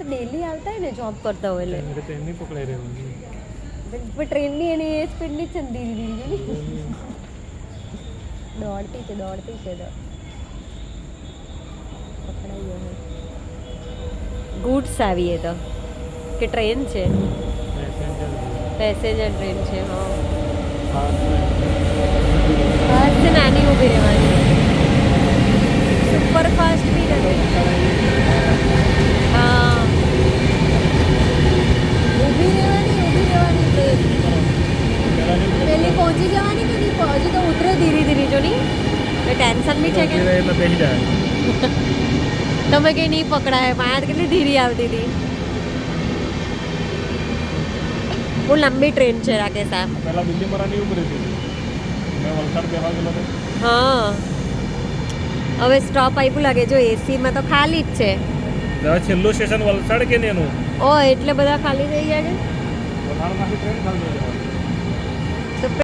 તો ડેલી આવતા હોય ને જોબ કરતા હોય એટલે ટ્રેન નહીં પકડાઈ રહેવાની. પણ ટ્રેનની એની એ સ્પીડની જ છે ને ધીરે ધીરે દોડતી છે તો પકડાઈ ગયો ગુડ્સ આવી એ તો કે ટ્રેન છે પેસેન્જર ટ્રેન છે હા બસ છે નાની ઊભી રહેવાની સુપર ફાસ્ટ બી નથી હા ઊભી રહેવાની ટ્રેન પેલી પહોંચી જવાની કે નહીં હજુ તો ઉતરે ધીરે ધીરે જો નહીં ટેન્શન બી છે કે એટલે બેસી જાય. તમે કઈ નહીં પકડાય માયા કેટલી ધીરી આવતી હતી બહુ લાંબી ટ્રેન છે રાકેશ આ પહેલા દિલ્હીમાં રાની ઉભરી હતી મેં વલસાડ બેહવા ગયેલો હતો. હા હવે સ્ટોપ આપ્યું લાગે જો એસીમાં તો ખાલી જ છે હવે છેલ્લું સ્ટેશન વલસાડ કે ને એનું ઓ એટલે બધા ખાલી થઈ ગયા છે વલસાડમાંથી ટ્રેન ખાલી થઈ જાય.